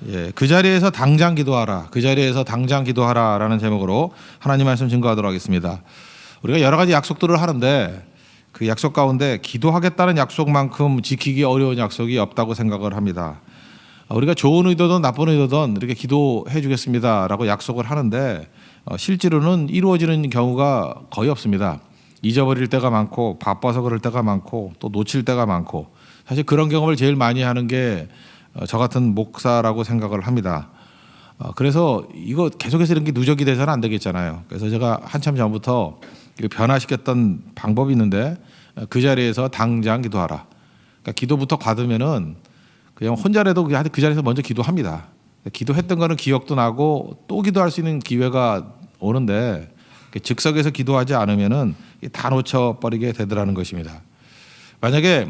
예, 그 자리에서 당장 기도하라. 그 자리에서 당장 기도하라라는 제목으로 하나님 말씀 증거하도록 하겠습니다. 우리가 여러 가지 약속들을 하는데 그 약속 가운데 기도하겠다는 약속만큼 지키기 어려운 약속이 없다고 생각을 합니다. 우리가 좋은 의도든 나쁜 의도든 이렇게 기도해 주겠습니다라고 약속을 하는데 실제로는 이루어지는 경우가 거의 없습니다. 잊어버릴 때가 많고 바빠서 그럴 때가 많고 또 놓칠 때가 많고 사실 그런 경험을 제일 많이 하는 게 저 같은 목사라고 생각을 합니다. 그래서 이거 계속해서 이런 게 누적이 돼서는 안 되겠잖아요. 그래서 제가 한참 전부터 변화시켰던 방법이 있는데 그 자리에서 당장 기도하라. 그러니까 기도부터 받으면은 그냥 혼자라도 그 자리에서 먼저 기도합니다. 기도했던 거는 기억도 나고 또 기도할 수 있는 기회가 오는데 즉석에서 기도하지 않으면은 다 놓쳐버리게 되더라는 것입니다. 만약에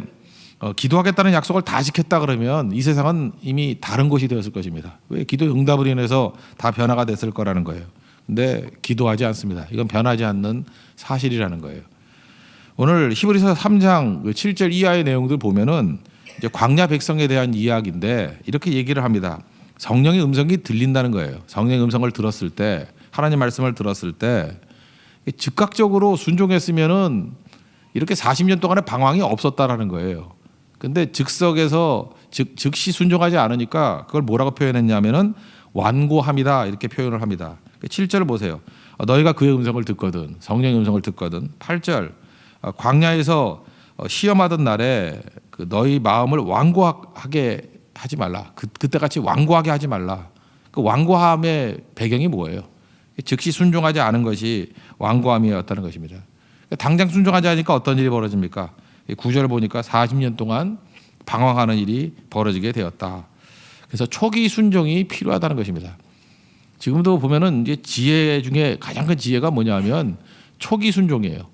기도하겠다는 약속을 다 지켰다 그러면 이 세상은 이미 다른 곳이 되었을 것입니다. 왜? 기도 응답으로 인해서 다 변화가 됐을 거라는 거예요. 근데 기도하지 않습니다. 이건 변하지 않는 사실이라는 거예요. 오늘 히브리서 3장 7절 이하의 내용들 보면은 이제 광야 백성에 대한 이야기인데 이렇게 얘기를 합니다. 성령의 음성이 들린다는 거예요. 성령의 음성을 들었을 때, 하나님 말씀을 들었을 때 즉각적으로 순종했으면은 이렇게 40년 동안의 방황이 없었다라는 거예요. 근데 즉석에서 즉시 순종하지 않으니까 그걸 뭐라고 표현했냐면은 완고함이다 이렇게 표현을 합니다. 7절을 보세요. 너희가 그의 음성을 듣거든, 성령의 음성을 듣거든. 8절 광야에서 시험하던 날에 그 너희 마음을 완고하게 하지 말라. 그때같이 완고하게 하지 말라. 그 완고함의 배경이 뭐예요? 즉시 순종하지 않은 것이 완고함이었다는 것입니다. 당장 순종하지 않으니까 어떤 일이 벌어집니까? 9절을 보니까 40년 동안 방황하는 일이 벌어지게 되었다. 그래서 초기 순종이 필요하다는 것입니다. 지금도 보면은 이제 지혜 중에 가장 큰 지혜가 뭐냐면 초기 순종이에요.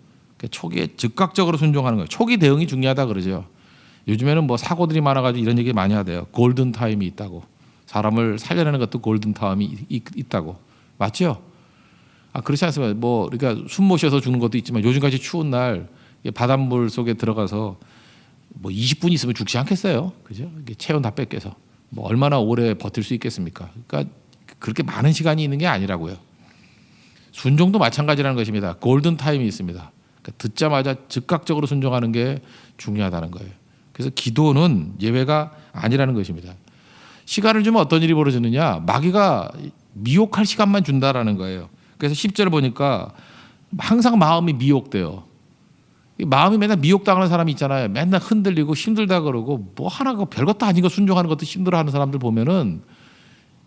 초기에 즉각적으로 순종하는 거예요. 초기 대응이 중요하다 그러죠. 요즘에는 뭐 사고들이 많아가지고 이런 얘기 많이 하대요. 골든 타임이 있다고. 사람을 살려내는 것도 골든 타임이 있다고. 맞죠? 그렇지 않습니까? 뭐 그러니까 숨 못 쉬어서 죽는 것도 있지만 요즘같이 추운 날 바닷물 속에 들어가서 뭐 20분 있으면 죽지 않겠어요? 그죠? 체온 다 뺏겨서 뭐 얼마나 오래 버틸 수 있겠습니까? 그러니까 그렇게 많은 시간이 있는 게 아니라고요. 순종도 마찬가지라는 것입니다. 골든 타임이 있습니다. 그러니까 듣자마자 즉각적으로 순종하는 게 중요하다는 거예요. 그래서 기도는 예외가 아니라는 것입니다. 시간을 주면 어떤 일이 벌어지느냐? 마귀가 미혹할 시간만 준다라는 거예요. 그래서 10절 보니까 항상 마음이 미혹돼요. 마음이 맨날 미혹당하는 사람이 있잖아요. 맨날 흔들리고 힘들다 그러고 뭐 하나가 별것도 아닌 거 순종하는 것도 힘들어하는 사람들 보면은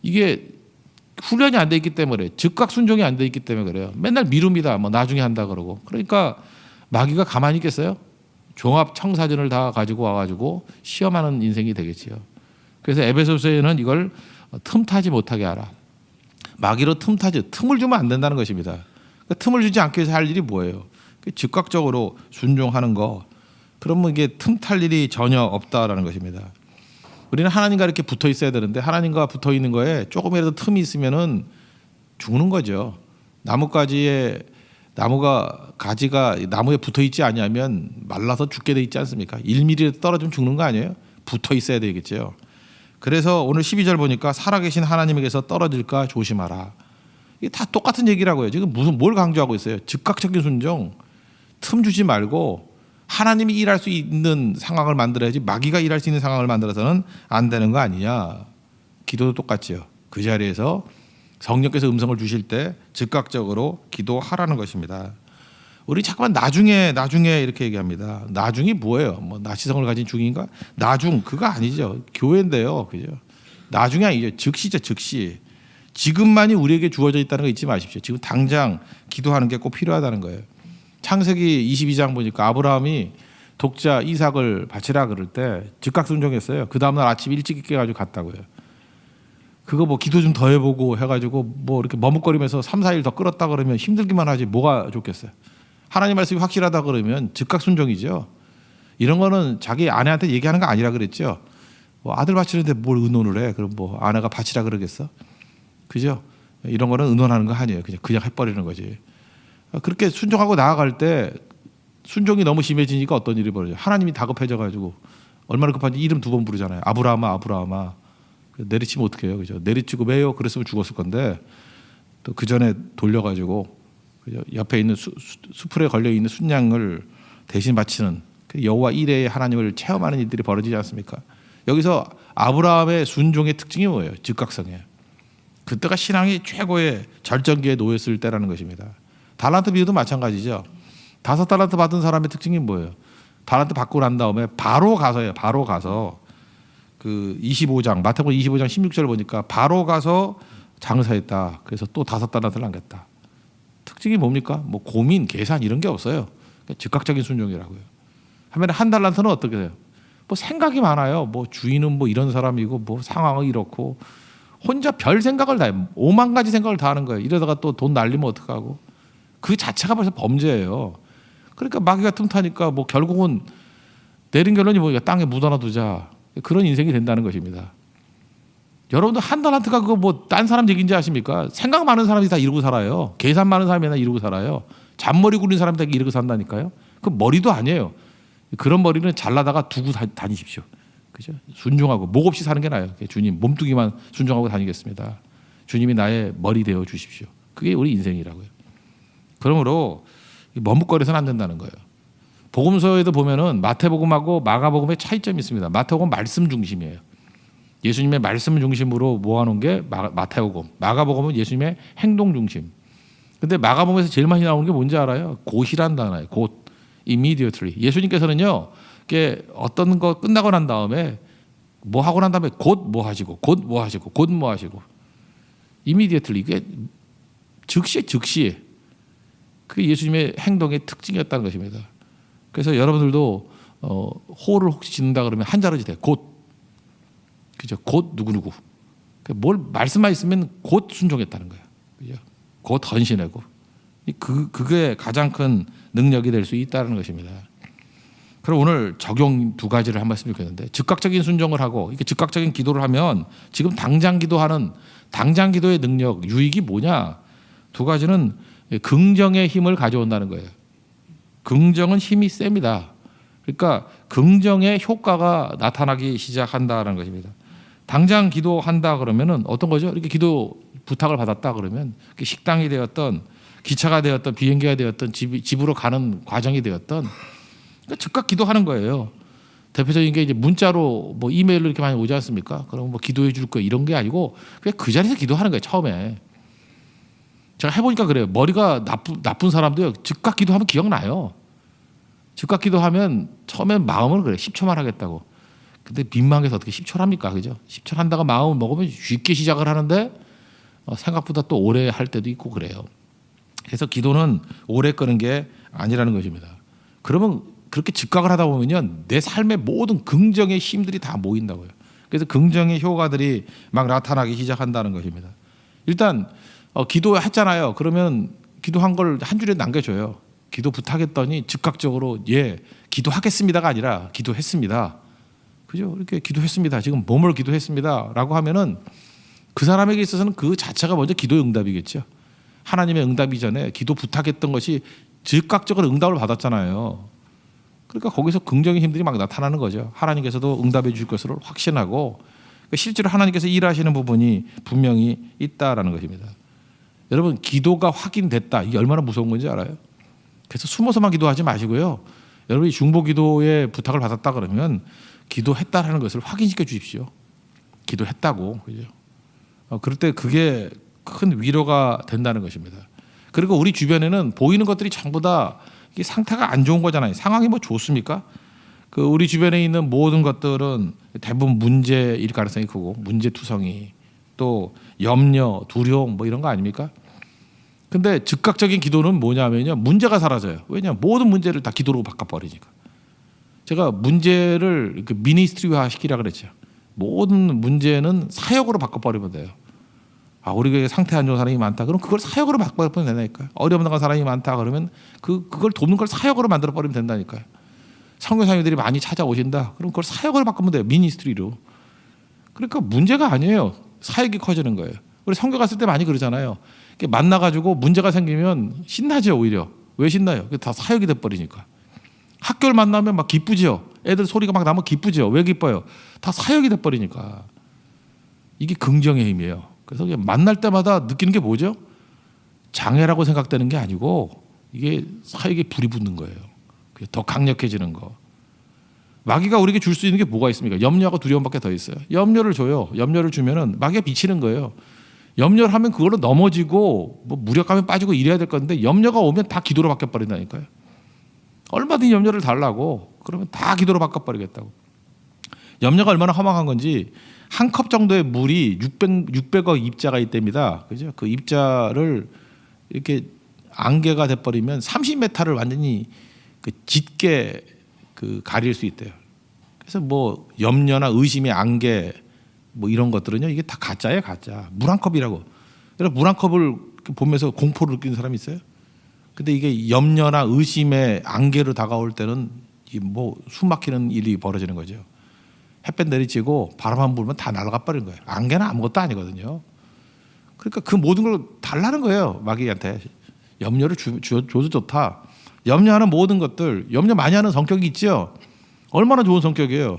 이게 훈련이 안 돼 있기 때문에 즉각 순종이 안 돼 있기 때문에 그래요. 맨날 미룹니다. 뭐 나중에 한다 그러고. 그러니까 마귀가 가만히 있겠어요? 종합 청사진을 다 가지고 와가지고 시험하는 인생이 되겠지요. 그래서 에베소서에는 이걸 틈타지 못하게 하라. 마귀로 틈을 주면 안 된다는 것입니다. 틈을 주지 않기 위해서 할 일이 뭐예요? 즉각적으로 순종하는 거. 그러면 이게 틈탈 일이 전혀 없다라는 것입니다. 우리는 하나님과 이렇게 붙어 있어야 되는데 하나님과 붙어 있는 거에 조금이라도 틈이 있으면은 죽는 거죠. 가지가 나무에 붙어 있지 않으면 말라서 죽게 돼 있지 않습니까? 1mm 떨어지면 죽는 거 아니에요? 붙어 있어야 되겠죠. 그래서 오늘 12절 보니까 살아계신 하나님에게서 떨어질까 조심하라. 이게 다 똑같은 얘기라고요. 지금 뭘 강조하고 있어요? 즉각적인 순종, 틈 주지 말고 하나님이 일할 수 있는 상황을 만들어야지 마귀가 일할 수 있는 상황을 만들어서는 안 되는 거 아니냐. 기도도 똑같지요. 그 자리에서 성령께서 음성을 주실 때 즉각적으로 기도하라는 것입니다. 우리 잠깐만 나중에 이렇게 얘기합니다. 나중이 뭐예요? 뭐 나시성을 가진 중인가? 나중 그거 아니죠. 교회인데요, 그죠? 나중이 아니죠. 즉시죠, 즉시. 지금만이 우리에게 주어져 있다는 거 잊지 마십시오. 지금 당장 기도하는 게 꼭 필요하다는 거예요. 창세기 22장 보니까 아브라함이 독자 이삭을 바치라 그럴 때 즉각 순종했어요. 그 다음날 아침 일찍 깨가지고 갔다고요. 그거 뭐 기도 좀 더 해보고 해가지고 뭐 이렇게 머뭇거리면서 3, 4일 더 끌었다 그러면 힘들기만 하지 뭐가 좋겠어요. 하나님 말씀이 확실하다 그러면 즉각 순종이죠. 이런 거는 자기 아내한테 얘기하는 거 아니라 그랬죠. 뭐 아들 바치는데 뭘 의논을 해? 그럼 뭐 아내가 바치라 그러겠어? 그죠? 이런 거는 의논하는 거 아니에요. 그냥 해버리는 거지. 그렇게 순종하고 나아갈 때 순종이 너무 심해지니까 어떤 일이 벌어져요? 하나님이 다급해져가지고 얼마나 급한지 이름 2번 부르잖아요. 아브라함아, 아브라함아. 내리치면 어떻게 해요, 그죠? 내리치고 매요 그랬으면 죽었을 건데 또 그 전에 돌려가지고 그죠? 옆에 있는 수풀에 걸려 있는 순양을 대신 바치는 그 여호와 이레의 하나님을 체험하는 일들이 벌어지지 않습니까? 여기서 아브라함의 순종의 특징이 뭐예요? 즉각성이에요. 그때가 신앙이 최고의 절정기에 놓였을 때라는 것입니다. 달란트 비유도 마찬가지죠. 5달란트 받은 사람의 특징이 뭐예요? 달란트 받고 난 다음에 바로 가서요. 바로 가서 그 25장 마태복음 25장 16절 보니까 바로 가서 장사했다. 그래서 또 5달란트를 남겼다. 특징이 뭡니까? 뭐 고민, 계산 이런 게 없어요. 즉각적인 순종이라고요. 하면 한 달란트는 어떻게 돼요? 뭐 생각이 많아요. 뭐 주인은 뭐 이런 사람이고 뭐 상황은 이렇고 혼자 별 생각을 다 해요. 5만 가지 생각을 다 하는 거예요. 이러다가 또 돈 날리면 어떡하고. 그 자체가 벌써 범죄예요. 그러니까 마귀가 틈타니까 뭐 결국은 내린 결론이 뭐야? 땅에 묻어놔 두자. 그런 인생이 된다는 것입니다. 여러분들 한 달란트가 그거 뭐 딴 사람 얘기인지 아십니까? 생각 많은 사람이 다 이러고 살아요. 계산 많은 사람이 다 이러고 살아요. 잔머리 굴린 사람이 다 이러고 산다니까요. 그 머리도 아니에요. 그런 머리는 잘라다가 두고 다니십시오. 그죠? 순종하고 목 없이 사는 게 나아요. 주님 몸뚱이만 순종하고 다니겠습니다. 주님이 나의 머리 되어 주십시오. 그게 우리 인생이라고요. 그러므로 머뭇거려서는 안 된다는 거예요. 복음서에도 보면은 마태복음하고 마가복음의 차이점이 있습니다. 마태복음 말씀 중심이에요. 예수님의 말씀 중심으로 모아놓은 게 마태복음, 마가복음은 예수님의 행동 중심. 근데 마가복음에서 제일 많이 나오는 게 뭔지 알아요? 곧이란 단어예요. 곧, immediately. 예수님께서는요, 이게 어떤 거 끝나고 난 다음에 뭐 하고 난 다음에 곧 뭐 하시고, 곧 뭐 하시고, 곧 뭐 하시고. immediately 이게 즉시에. 그게 예수님의 행동의 특징이었다는 것입니다. 그래서 여러분들도 호를 혹시 짓는다 그러면 한자로 지대 곧, 그죠? 곧 누구누구. 뭘 말씀만 있으면 곧 순종했다는 거예요. 그죠? 곧 헌신하고. 그게 가장 큰 능력이 될 수 있다는 것입니다. 그럼 오늘 적용 2가지를 한번 했으면 좋겠는데, 즉각적인 순종을 하고 이렇게 즉각적인 기도를 하면 지금 당장 기도하는 당장 기도의 능력, 유익이 뭐냐? 2가지는 긍정의 힘을 가져온다는 거예요. 긍정은 힘이 셉니다. 그러니까 긍정의 효과가 나타나기 시작한다는 것입니다. 당장 기도한다 그러면은 어떤 거죠? 이렇게 기도 부탁을 받았다 그러면 식당이 되었던, 기차가 되었던, 비행기가 되었던, 집으로 가는 과정이 되었던, 그러니까 즉각 기도하는 거예요. 대표적인 게 이제 문자로 뭐 이메일로 이렇게 많이 오지 않습니까? 그럼 뭐 기도해 줄 거 이런 게 아니고 그냥 그 자리에서 기도하는 거예요. 처음에 제가 해보니까 그래요. 머리가 나쁜 사람도요, 즉각 기도하면 기억나요. 즉각 기도하면 처음엔 마음은 그래 10초만 하겠다고. 근데 민망해서 어떻게 10초를 합니까? 그죠? 10초를 한다가 마음을 먹으면 쉽게 시작을 하는데 생각보다 또 오래 할 때도 있고 그래요. 그래서 기도는 오래 끄는 게 아니라는 것입니다. 그러면 그렇게 즉각을 하다 보면요, 내 삶의 모든 긍정의 힘들이 다 모인다고요. 그래서 긍정의 효과들이 막 나타나기 시작한다는 것입니다. 일단 기도했잖아요. 그러면 기도한 걸 한 줄에 남겨줘요. 기도 부탁했더니 즉각적으로 기도하겠습니다가 아니라 기도했습니다. 그죠? 이렇게 기도했습니다. 지금 뭐뭘 기도했습니다라고 하면은 그 사람에게 있어서는 그 자체가 먼저 기도의 응답이겠죠. 하나님의 응답 이전에 기도 부탁했던 것이 즉각적으로 응답을 받았잖아요. 그러니까 거기서 긍정의 힘들이 막 나타나는 거죠. 하나님께서도 응답해 주실 것을 확신하고 실제로 하나님께서 일하시는 부분이 분명히 있다라는 것입니다. 여러분, 기도가 확인됐다. 이게 얼마나 무서운 건지 알아요? 그래서 숨어서만 기도하지 마시고요. 여러분이 중보기도에 부탁을 받았다 그러면 기도했다라는 것을 확인시켜 주십시오. 기도했다고. 그죠? 그럴 때 그게 큰 위로가 된다는 것입니다. 그리고 우리 주변에는 보이는 것들이 전부 다 이게 상태가 안 좋은 거잖아요. 상황이 뭐 좋습니까? 그 우리 주변에 있는 모든 것들은 대부분 문제일 가능성이 크고, 문제투성이, 또 염려, 두려움 뭐 이런 거 아닙니까? 근데 즉각적인 기도는 뭐냐면요, 문제가 사라져요. 왜냐하면 모든 문제를 다 기도로 바꿔버리니까. 제가 문제를 미니스트리화 시키라 그랬죠. 모든 문제는 사역으로 바꿔버리면 돼요. 우리 교회에 상태 안 좋은 사람이 많다. 그럼 그걸 사역으로 바꿔버리면 된다니까요. 어려움 당한 사람이 많다 그러면 그걸 돕는 걸 사역으로 만들어 버리면 된다니까요. 선교사님들이 많이 찾아오신다. 그럼 그걸 사역으로 바꾸면 돼요. 미니스트리로. 그러니까 문제가 아니에요. 사역이 커지는 거예요. 우리 선교 갔을 때 많이 그러잖아요. 만나가지고 문제가 생기면 신나죠. 오히려. 왜 신나요? 다 사역이 돼버리니까. 학교를 만나면 막 기쁘죠. 애들 소리가 막 나면 기쁘죠. 왜 기뻐요? 다 사역이 돼버리니까. 이게 긍정의 힘이에요. 그래서 만날 때마다 느끼는 게 뭐죠? 장애라고 생각되는 게 아니고 이게 사역에 불이 붙는 거예요. 더 강력해지는 거. 마귀가 우리에게 줄 수 있는 게 뭐가 있습니까? 염려하고 두려움밖에 더 있어요. 염려를 줘요. 염려를 주면은 마귀가 미치는 거예요. 염려를 하면 그걸로 넘어지고 뭐 무력감에 빠지고 이래야 될 건데 염려가 오면 다 기도로 바뀌어버린다니까요. 얼마든지 염려를 달라고 그러면 다 기도로 바꿔버리겠다고. 염려가 얼마나 험악한 건지 한 컵 정도의 물이 600억 입자가 있답니다. 그죠? 그 입자를 이렇게 안개가 돼버리면 30m를 완전히 그 짙게 그 가릴 수 있대요. 그래서 뭐 염려나 의심의 안개 뭐 이런 것들은요 이게 다 가짜예요, 가짜. 물 한 컵이라고. 여러분 물 한 컵을 보면서 공포를 느끼는 사람이 있어요? 근데 이게 염려나 의심의 안개로 다가올 때는 뭐 숨막히는 일이 벌어지는 거죠. 햇볕 내리쬐고 바람 한 불면 다 날아가 버리는 거예요. 안개는 아무것도 아니거든요. 그러니까 그 모든 걸 달라는 거예요. 마귀한테. 염려를 줘도 좋다. 염려하는 모든 것들, 염려 많이 하는 성격이 있죠. 얼마나 좋은 성격이에요.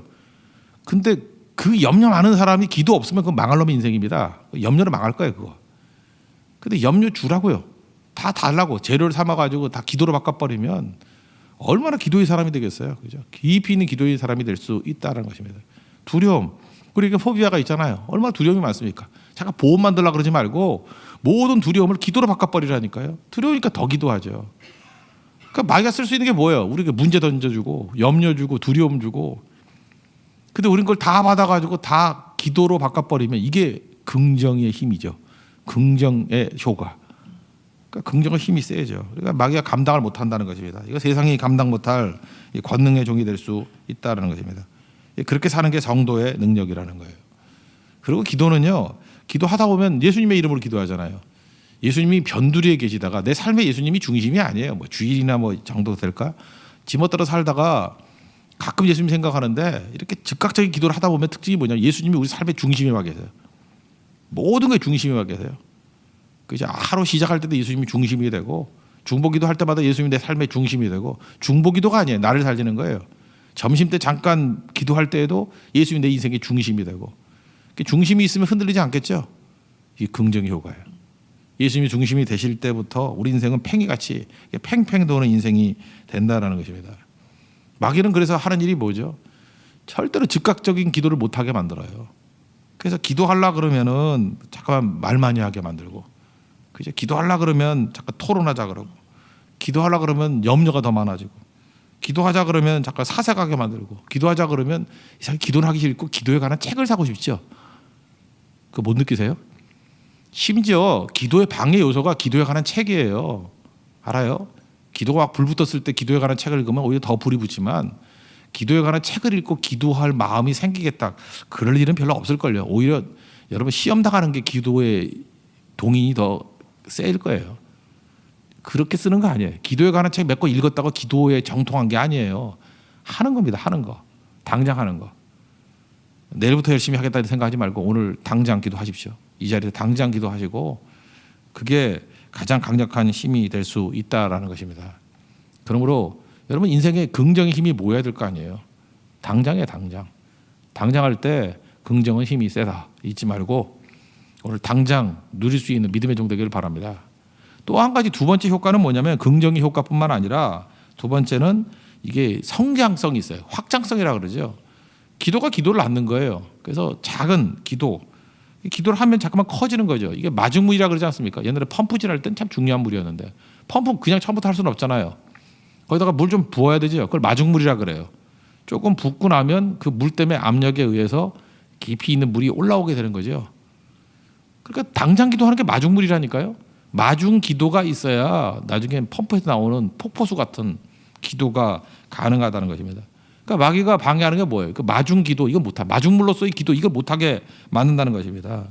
근데 그 염려 많은 사람이 기도 없으면 그건 망할 놈의 인생입니다. 염려로 망할 거예요, 그거. 근데 염려 주라고요. 다 달라고 재료를 삼아가지고 다 기도로 바꿔버리면 얼마나 기도의 사람이 되겠어요, 그죠? 깊이 있는 기도의 사람이 될 수 있다는 것입니다. 두려움, 그리고 포비아가 있잖아요. 얼마나 두려움이 많습니까? 잠깐 보험 만들라 그러지 말고 모든 두려움을 기도로 바꿔버리라니까요. 두려우니까 더 기도하죠. 그러니까 마귀가 쓸 수 있는 게 뭐예요? 우리가 문제 던져주고 염려 주고 두려움 주고. 근데 우린 그걸 다 받아가지고 다 기도로 바꿔버리면 이게 긍정의 힘이죠. 긍정의 효과. 그러니까 긍정의 힘이 세죠. 그러니까 마귀가 감당을 못한다는 것입니다. 이거 세상이 감당 못할 권능의 종이 될 수 있다는 것입니다. 그렇게 사는 게 성도의 능력이라는 거예요. 그리고 기도는요. 기도하다 보면 예수님의 이름으로 기도하잖아요. 예수님이 변두리에 계시다가 내 삶에 예수님이 중심이 아니에요. 뭐 주일이나 뭐 정도 될까? 지멋대로 살다가 가끔 예수님 생각하는데 이렇게 즉각적인 기도를 하다 보면 특징이 뭐냐면 예수님이 우리 삶의 중심에 와 계세요. 모든 게 중심에 와 계세요. 그죠? 하루 시작할 때도 예수님이 중심이 되고 중보기도 할 때마다 예수님이 내 삶의 중심이 되고 중보기도가 아니에요. 나를 살리는 거예요. 점심 때 잠깐 기도할 때에도 예수님이 내 인생의 중심이 되고 중심이 있으면 흔들리지 않겠죠. 이 긍정의 효과예요. 예수님이 중심이 되실 때부터 우리 인생은 팽이같이 팽팽 도는 인생이 된다는 것입니다. 마귀는 그래서 하는 일이 뭐죠? 절대로 즉각적인 기도를 못하게 만들어요. 그래서 기도하려 그러면은 잠깐만 말 많이 하게 만들고, 그죠? 기도하려 그러면 잠깐 토론하자 그러고, 기도하려 그러면 염려가 더 많아지고, 기도하자 그러면 잠깐 사색하게 만들고, 기도하자 그러면 이상하게 기도는 하기 싫고 기도에 관한 책을 사고 싶죠. 그거 못 느끼세요? 심지어 기도의 방해 요소가 기도에 관한 책이에요. 알아요? 기도가 막 불 붙었을 때 기도에 관한 책을 읽으면 오히려 더 불이 붙지만 기도에 관한 책을 읽고 기도할 마음이 생기겠다. 그럴 일은 별로 없을걸요. 오히려 여러분 시험 당하는 게 기도의 동인이 더 세일 거예요. 그렇게 쓰는 거 아니에요. 기도에 관한 책 몇 권 읽었다고 기도에 정통한 게 아니에요. 하는 겁니다. 하는 거. 당장 하는 거. 내일부터 열심히 하겠다는 생각하지 말고 오늘 당장 기도하십시오. 이 자리에서 당장 기도하시고 그게 가장 강력한 힘이 될 수 있다라는 것입니다. 그러므로 여러분 인생에 긍정의 힘이 모여야 될 거 아니에요. 당장이에요. 당장. 당장할 때 긍정은 힘이 세다. 잊지 말고 오늘 당장 누릴 수 있는 믿음의 종 되기를 바랍니다. 또 한 가지 두 번째 효과는 뭐냐면 긍정의 효과뿐만 아니라 두 번째는 이게 성장성이 있어요. 확장성이라고 그러죠. 기도가 기도를 낳는 거예요. 그래서 작은 기도를 하면 자꾸만 커지는 거죠. 이게 마중물이라고 그러지 않습니까? 옛날에 펌프질 할 땐 참 중요한 물이었는데 펌프 그냥 처음부터 할 수는 없잖아요. 거기다가 물 좀 부어야 되죠. 그걸 마중물이라 그래요. 조금 붓고 나면 그 물 때문에 압력에 의해서 깊이 있는 물이 올라오게 되는 거죠. 그러니까 당장 기도하는 게 마중물이라니까요. 마중 기도가 있어야 나중에 펌프에서 나오는 폭포수 같은 기도가 가능하다는 것입니다. 그러니까 마귀가 방해하는 게 뭐예요? 그 마중 기도 이거 못하. 마중물로서의 기도 이걸 못하게 만든다는 것입니다.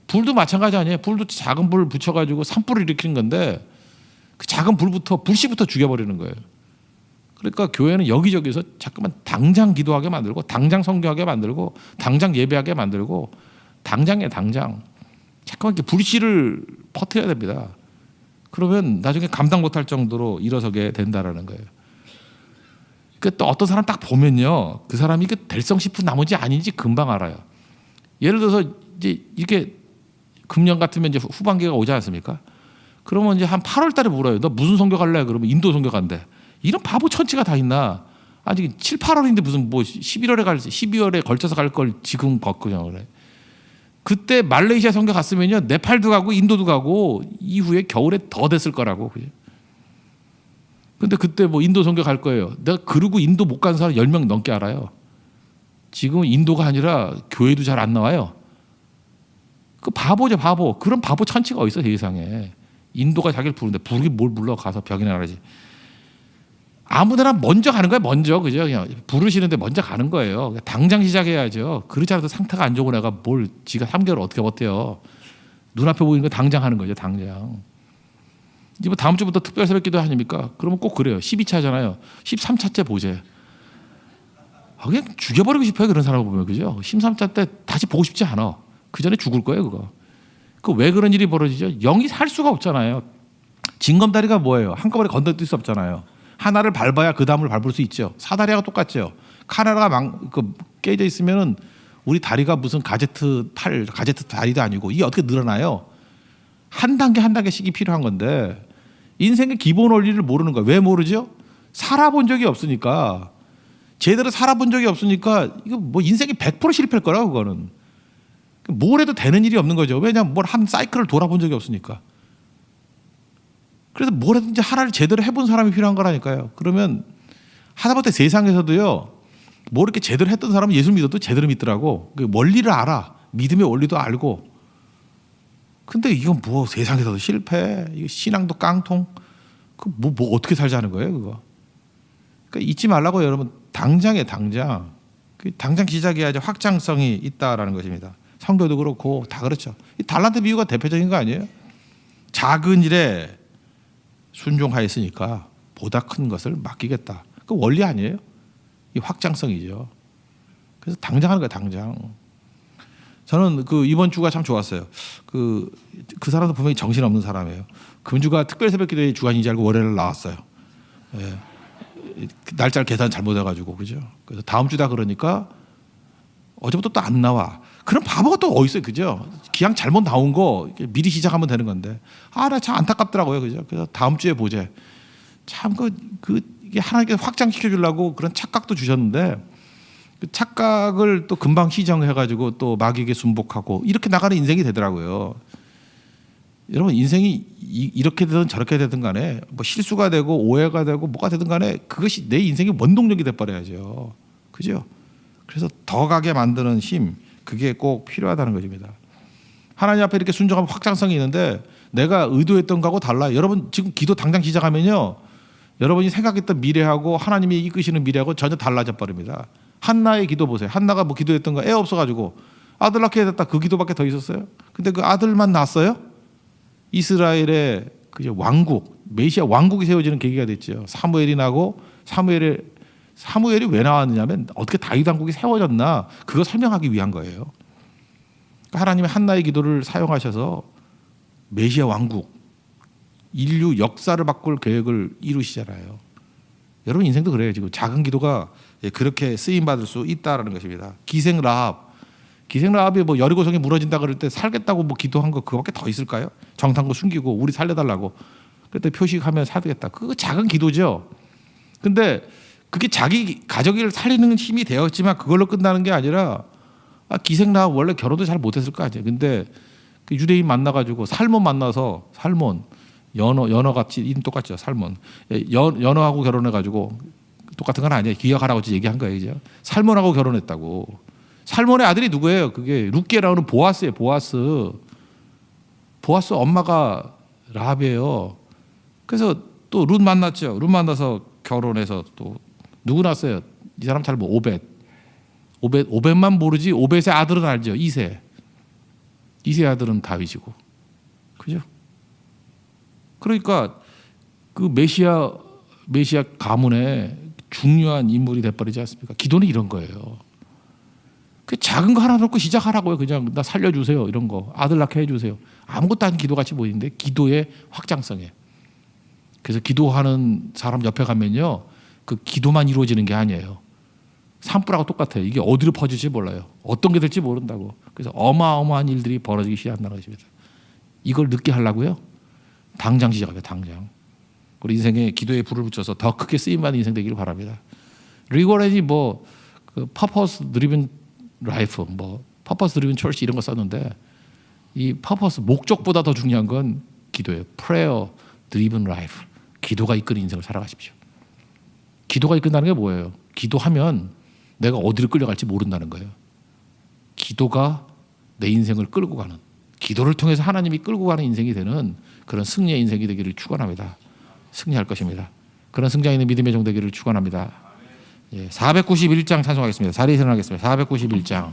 불도 마찬가지 아니에요. 불도 작은 불 붙여가지고 산불을 일으키는 건데 그 작은 불씨부터 죽여버리는 거예요. 그러니까 교회는 여기저기서 자꾸만 당장 기도하게 만들고 당장 성교하게 만들고 당장 예배하게 만들고 당장 자꾸만 이렇게 불씨를 퍼뜨려야 됩니다. 그러면 나중에 감당 못할 정도로 일어서게 된다라는 거예요. 그 또 어떤 사람 딱 보면요, 그 사람이 그 될성 싶은 나머지 아닌지 금방 알아요. 예를 들어서 이제 이게 금년 같으면 이제 후반기가 오지 않습니까? 그러면 이제 한 8월 달에 물어요. 너 무슨 선교 갈래? 그러면 인도 선교 간대. 이런 바보 천치가 다 있나? 아직 7, 8월인데 무슨 뭐 11월에 12월에 걸쳐서 갈 걸 지금 그냥 그래. 그때 말레이시아 선교 갔으면요. 네팔도 가고 인도도 가고 이후에 겨울에 더 됐을 거라고. 그죠? 근데 그때 뭐 인도 선교 갈 거예요. 내가 그러고 인도 못 간 사람 10명 넘게 알아요. 지금은 인도가 아니라 교회도 잘 안 나와요. 그 바보죠, 바보. 그런 바보 천치가 어디 있어, 세상에. 인도가 자기를 부르는데 부르긴 뭘 불러 가서 벽이나 하지. 아무데나 먼저 가는 거야, 먼저. 그죠? 그냥 부르시는데 먼저 가는 거예요. 당장 시작해야죠. 그렇지 않아도 상태가 안 좋고 내가 뭘 지가 3개월 어떻게 버텨요. 눈앞에 보이는 거 당장 하는 거죠, 당장. 이제 뭐 다음 주부터 특별 새벽 기도 하십니까? 그러면 꼭 그래요. 12차잖아요. 13차째 보재. 그냥 죽여버리고 싶어요, 그런 사람을 보면. 그죠? 13차 때 다시 보고 싶지 않아. 그 전에 죽을 거예요, 그거. 그 왜 그런 일이 벌어지죠? 영이 살 수가 없잖아요. 징검다리가 뭐예요? 한꺼번에 건너뛸 수 없잖아요. 하나를 밟아야 그 다음을 밟을 수 있죠. 사다리하고 똑같죠. 카메라가 깨져 있으면은 우리 다리가 무슨 가제트 다리도 아니고 이게 어떻게 늘어나요? 한 단계 한 단계씩이 필요한 건데 인생의 기본 원리를 모르는 거예요. 왜 모르죠? 살아본 적이 없으니까. 제대로 살아본 적이 없으니까 이거 뭐 인생이 100% 실패할 거라 그거는. 뭘 해도 되는 일이 없는 거죠. 왜냐하면 뭘 한 사이클을 돌아본 적이 없으니까. 그래서 뭘 해든지 하나를 제대로 해본 사람이 필요한 거라니까요. 그러면 하다못해 세상에서도요. 뭐 이렇게 제대로 했던 사람은 예수 믿어도 제대로 믿더라고. 그 원리를 알아. 믿음의 원리도 알고. 근데 이건 뭐 세상에서도 실패. 이거 신앙도 깡통. 그 뭐 어떻게 살자는 거예요, 그거. 그러니까 잊지 말라고 여러분. 당장 시작해야지 확장성이 있다라는 것입니다. 성도도 그렇고 다 그렇죠. 이 달란트 비유가 대표적인 거 아니에요? 작은 일에 순종하였으니까 보다 큰 것을 맡기겠다. 그 원리 아니에요? 이 확장성이죠. 그래서 당장 하는 거예요, 당장. 저는 그 이번 주가 참 좋았어요. 그 사람도 분명히 정신없는 사람이에요. 금주가 특별 새벽기도의 주간인지 알고 월요일 나왔어요. 예. 날짜를 계산 잘못해가지고 그죠. 그래서 다음 주다 그러니까 어제부터 또 안 나와. 그런 바보가 또 어디 있어요, 그죠? 기왕 잘못 나온 거 미리 시작하면 되는 건데. 나 참 안타깝더라고요, 그죠? 그래서 다음 주에 보재. 참 이게 하나님께서 확장시켜 주려고 그런 착각도 주셨는데 그 착각을 또 금방 희정해가지고 또 마귀에게 순복하고 이렇게 나가는 인생이 되더라고요. 여러분 인생이 이렇게 되든 저렇게 되든 간에 뭐 실수가 되고 오해가 되고 뭐가 되든 간에 그것이 내 인생의 원동력이 돼버려야죠. 그죠? 그래서 더 가게 만드는 힘 그게 꼭 필요하다는 것입니다. 하나님 앞에 이렇게 순종하면 확장성이 있는데 내가 의도했던 거하고 달라요. 여러분 지금 기도 당장 시작하면요. 여러분이 생각했던 미래하고 하나님이 이끄시는 미래하고 전혀 달라져 버립니다. 한나의 기도 보세요. 한나가 뭐 기도했던 거 애 없어가지고 아들 낳게 됐다. 그 기도밖에 더 있었어요? 근데 그 아들만 낳았어요? 이스라엘의 그 왕국, 메시아 왕국이 세워지는 계기가 됐죠. 사무엘이 나고 사무엘이 왜 나왔느냐면 어떻게 다윗 왕국이 세워졌나 그거 설명하기 위한 거예요. 그러니까 하나님이 한나의 기도를 사용하셔서 메시아 왕국, 인류 역사를 바꿀 계획을 이루시잖아요. 여러분 인생도 그래요. 지금 작은 기도가 그렇게 쓰임 받을 수 있다라는 것입니다. 기생 라합이 뭐 여리고성이 무너진다 그럴 때 살겠다고 뭐 기도한 거 그거밖에 더 있을까요? 정탐고 숨기고 우리 살려달라고 그때 표식하면 살겠다. 그거 작은 기도죠. 근데 그게 자기 가족을 살리는 힘이 되었지만 그걸로 끝나는 게 아니라 기생 라합 원래 결혼도 잘 못했을 거 아니에요. 근데 그 유대인 만나가지고 살몬 만나서 살몬 연어 같이 이름 똑같죠. 살몬 연어하고 결혼해가지고 똑같은 건 아니에요. 기억하라고 얘기한 거예요. 이제 살몬하고 결혼했다고. 살몬의 아들이 누구예요? 그게 룻게 나오는 보아스예요. 보아스 엄마가 라합이에요. 그래서 또 룻 만났죠. 룻 만나서 결혼해서 또 누구 낳았어요? 이 사람 잘 오벳만 모르지. 오벳의 아들은 알죠. 이세 아들은 다윗이고, 그죠? 그러니까 그 메시아 가문의 중요한 인물이 돼버리지 않습니까? 기도는 이런 거예요. 그 작은 거 하나 놓고 시작하라고요. 그냥 나 살려주세요. 이런 거 아들 낳게 해주세요. 아무것도 아닌 기도같이 보이는데 기도의 확장성에. 그래서 기도하는 사람 옆에 가면요, 그 기도만 이루어지는 게 아니에요. 산불하고 똑같아요. 이게 어디로 퍼질지 몰라요. 어떤 게 될지 모른다고. 그래서 어마어마한 일들이 벌어지기 시작한다는 것입니다. 이걸 늦게 하려고요? 당장 시작해요. 당장. 우리 인생에 기도에 불을 붙여서 더 크게 쓰임받는 인생 되기를 바랍니다. 리고렌이 그 purpose driven life, purpose driven church 이런 거 썼는데 이 purpose 목적보다 더 중요한 건 기도예요. prayer driven life. 기도가 이끄는 인생을 살아가십시오. 기도가 이끈다는 게 뭐예요? 기도하면 내가 어디로 끌려갈지 모른다는 거예요. 기도가 내 인생을 끌고 가는, 기도를 통해서 하나님이 끌고 가는 인생이 되는 그런 승리의 인생이 되기를 축원합니다. 승리할 것입니다. 그런 승자 있는 믿음의 종 되기를 축원합니다. 491장 찬송하겠습니다. 자리에 일어나겠습니다. 491장.